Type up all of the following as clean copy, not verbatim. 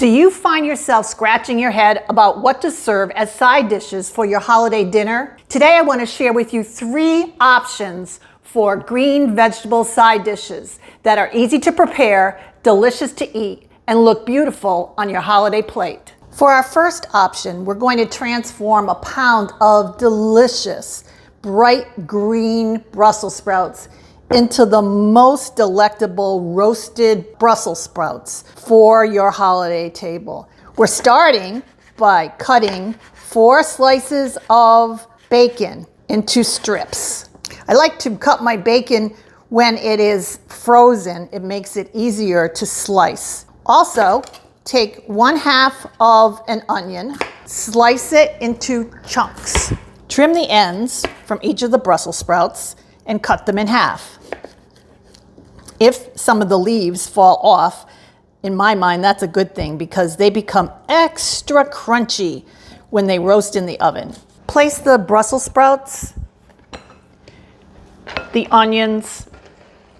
Do you find yourself scratching your head about what to serve as side dishes for your holiday dinner? Today I want to share with you 3 options for green vegetable side dishes that are easy to prepare, delicious to eat, and look beautiful on your holiday plate. For our first option, we're going to transform a pound of delicious, bright green Brussels sprouts into the most delectable roasted Brussels sprouts for your holiday table. We're starting by cutting 4 slices of bacon into strips. I like to cut my bacon when it is frozen. It makes it easier to slice. Also, take 1/2 of an onion, slice it into chunks. Trim the ends from each of the Brussels sprouts and cut them in half. If some of the leaves fall off, in my mind, that's a good thing because they become extra crunchy when they roast in the oven. Place the Brussels sprouts, the onions,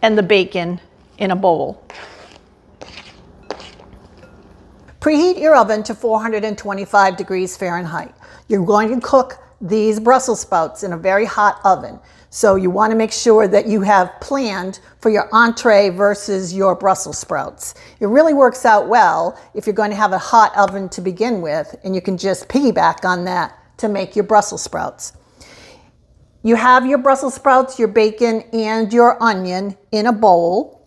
and the bacon in a bowl. Preheat your oven to 425 degrees Fahrenheit. You're going to cook these Brussels sprouts in a very hot oven. So you want to make sure that you have planned for your entree versus your Brussels sprouts. It really works out well if you're going to have a hot oven to begin with, and you can just piggyback on that to make your Brussels sprouts. You have your Brussels sprouts, your bacon, and your onion in a bowl.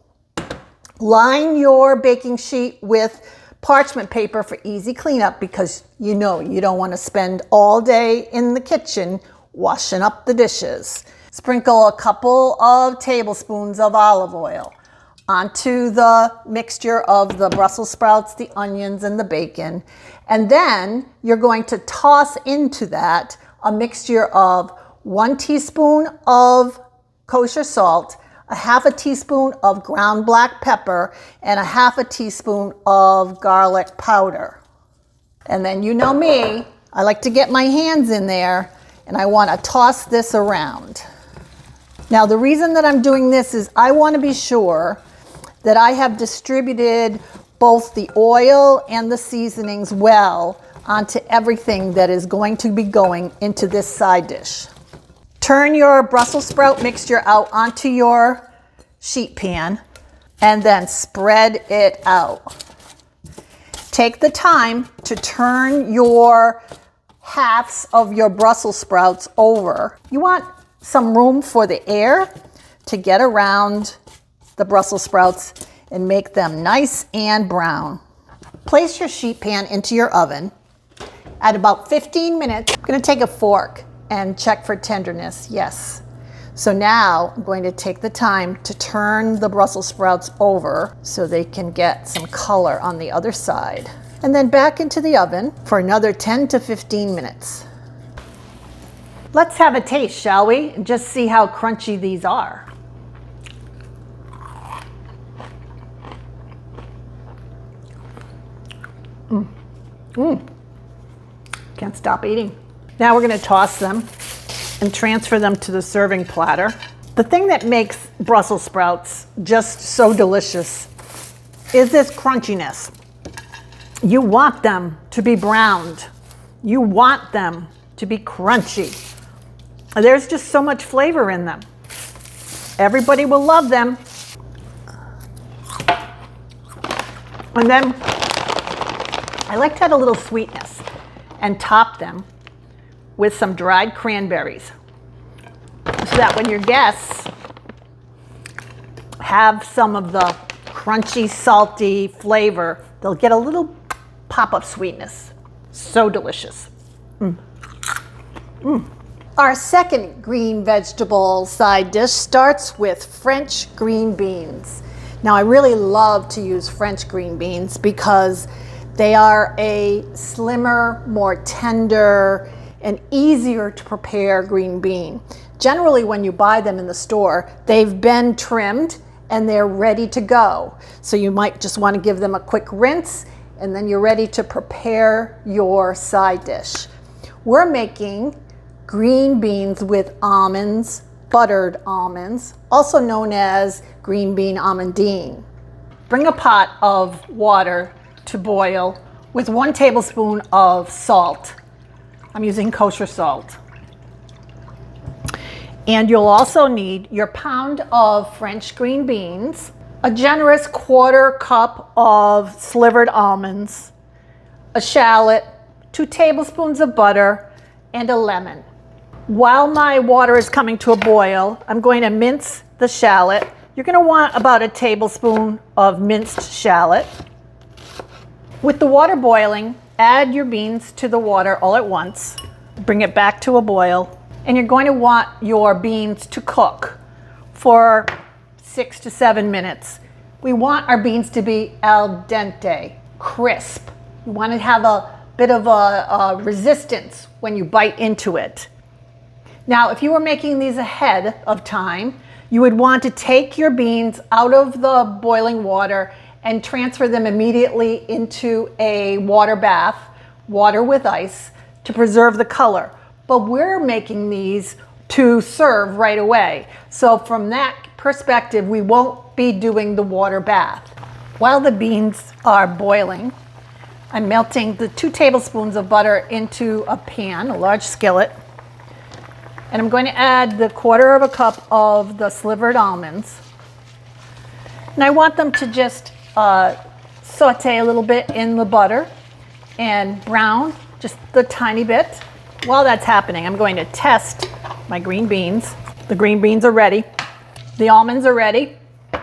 Line your baking sheet with parchment paper for easy cleanup because you know you don't want to spend all day in the kitchen washing up the dishes. Sprinkle a couple of tablespoons of olive oil onto the mixture of the Brussels sprouts, the onions, and the bacon. And then you're going to toss into that a mixture of 1 teaspoon of kosher salt, a 1/2 teaspoon of ground black pepper, and a 1/2 teaspoon of garlic powder. And then you know me, I like to get my hands in there and I want to toss this around. Now the reason that I'm doing this is I want to be sure that I have distributed both the oil and the seasonings well onto everything that is going to be going into this side dish. Turn your Brussels sprout mixture out onto your sheet pan and then spread it out. Take the time to turn your halves of your Brussels sprouts over. You want some room for the air to get around the Brussels sprouts and make them nice and brown. Place your sheet pan into your oven. At about 15 minutes, I'm going to take a fork and check for tenderness. Yes. So now I'm going to take the time to turn the Brussels sprouts over so they can get some color on the other side. And then back into the oven for another 10 to 15 minutes. Let's have a taste, shall we? And just see how crunchy these are. Can't stop eating. Now we're going to toss them and transfer them to the serving platter. The thing that makes Brussels sprouts just so delicious is this crunchiness. You want them to be browned. You want them to be crunchy. There's just so much flavor in them. Everybody will love them. And then I like to add a little sweetness and top them with some dried cranberries so that when your guests have some of the crunchy, salty flavor, they'll get a little pop of sweetness. So delicious. Our second green vegetable side dish starts with French green beans. Now I really love to use French green beans because they are a slimmer, more tender, and easier to prepare green bean. Generally, when you buy them in the store, they've been trimmed and they're ready to go. So you might just want to give them a quick rinse and then you're ready to prepare your side dish. We're making green beans with almonds, buttered almonds, also known as green bean almondine. Bring a pot of water to boil with 1 tablespoon of salt. I'm using kosher salt. And you'll also need your pound of French green beans, a generous 1/4 cup of slivered almonds, a shallot, 2 tablespoons of butter, and a lemon. While my water is coming to a boil, I'm going to mince the shallot. You're going to want about a tablespoon of minced shallot. With the water boiling, add your beans to the water all at once. Bring it back to a boil. And you're going to want your beans to cook for 6 to 7 minutes. We want our beans to be al dente, crisp. You want to have a bit of a resistance when you bite into it. Now, if you were making these ahead of time, you would want to take your beans out of the boiling water and transfer them immediately into a water bath, water with ice, to preserve the color. But we're making these to serve right away. So from that perspective, we won't be doing the water bath. While the beans are boiling, I'm melting the 2 tablespoons of butter into a pan, a large skillet. And I'm going to add the 1/4 cup of the slivered almonds. And I want them to just saute a little bit in the butter and brown just the tiny bit. While that's happening, I'm going to test my green beans. The green beans are ready. The almonds are ready. I'm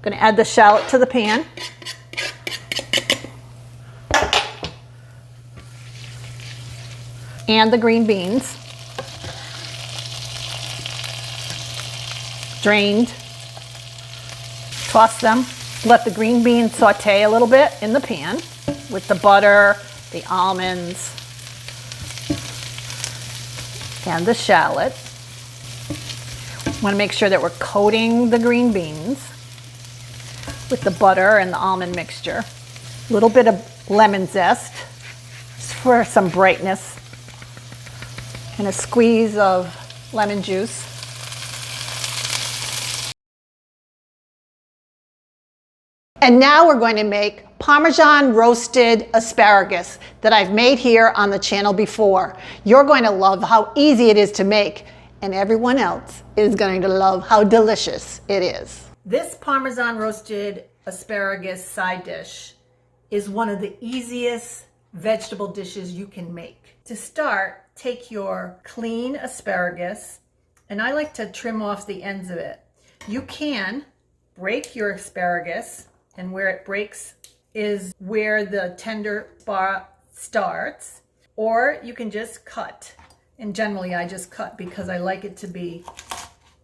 going to add the shallot to the pan. And the green beans. Drained. Toss them. Let the green beans saute a little bit in the pan with the butter, the almonds, and the shallot. Want to make sure that we're coating the green beans with the butter and the almond mixture. A little bit of lemon zest for some brightness, and a squeeze of lemon juice. And now we're going to make Parmesan roasted asparagus that I've made here on the channel before. You're going to love how easy it is to make, and everyone else is going to love how delicious it is. This Parmesan roasted asparagus side dish is one of the easiest vegetable dishes you can make. To start, take your clean asparagus, and I like to trim off the ends of it. You can break your asparagus, and where it breaks is where the tender spot starts, or you can just cut. And generally I just cut because I like it to be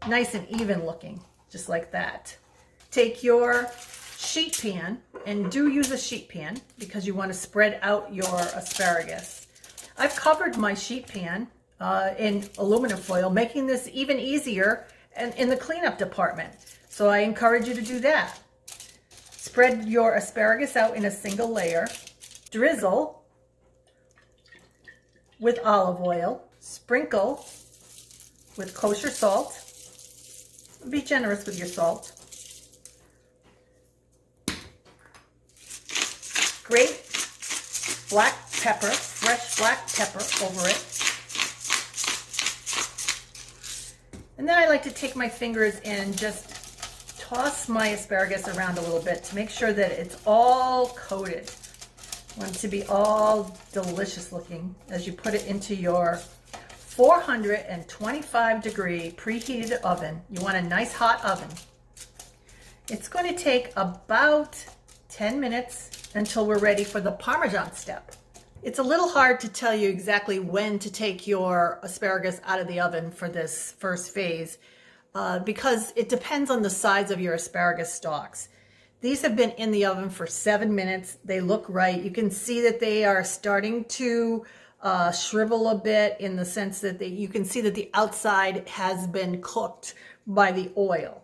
nice and even looking, just like that. Take your sheet pan, and do use a sheet pan because you want to spread out your asparagus. I've covered my sheet pan in aluminum foil, making this even easier and in the cleanup department. So I encourage you to do that. Spread your asparagus out in a single layer. Drizzle with olive oil. Sprinkle with kosher salt. Be generous with your salt. Grate black pepper, fresh black pepper over it. And then I like to take my fingers and just toss my asparagus around a little bit to make sure that it's all coated. I want it to be all delicious looking as you put it into your 425 degree preheated oven. You want a nice hot oven. It's going to take about 10 minutes until we're ready for the Parmesan step. It's a little hard to tell you exactly when to take your asparagus out of the oven for this first phase because it depends on the size of your asparagus stalks. These have been in the oven for 7 minutes. They look right. You can see that they are starting to shrivel a bit in the sense that you can see that the outside has been cooked by the oil.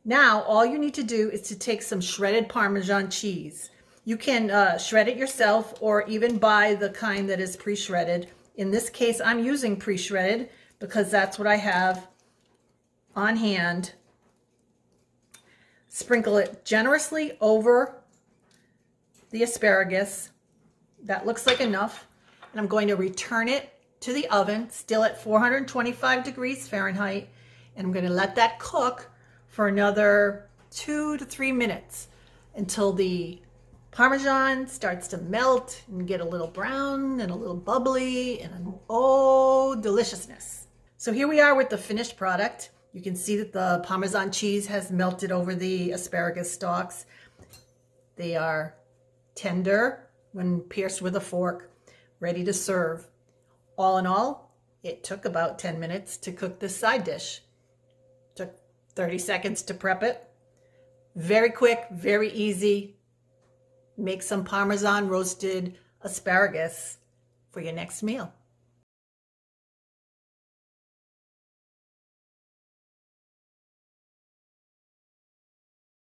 Now, all you need to do is to take some shredded Parmesan cheese. You can shred it yourself or even buy the kind that is pre-shredded. In this case, I'm using pre-shredded because that's what I have on hand. Sprinkle it generously over the asparagus. That looks like enough. And I'm going to return it to the oven, still at 425 degrees Fahrenheit. And I'm going to let that cook for another 2 to 3 minutes until the Parmesan starts to melt and get a little brown and a little bubbly and oh, deliciousness. So here we are with the finished product. You can see that the Parmesan cheese has melted over the asparagus stalks. They are tender when pierced with a fork, ready to serve. All in all, it took about 10 minutes to cook this side dish. Took 30 seconds to prep it. Very quick, very easy. Make some Parmesan roasted asparagus for your next meal.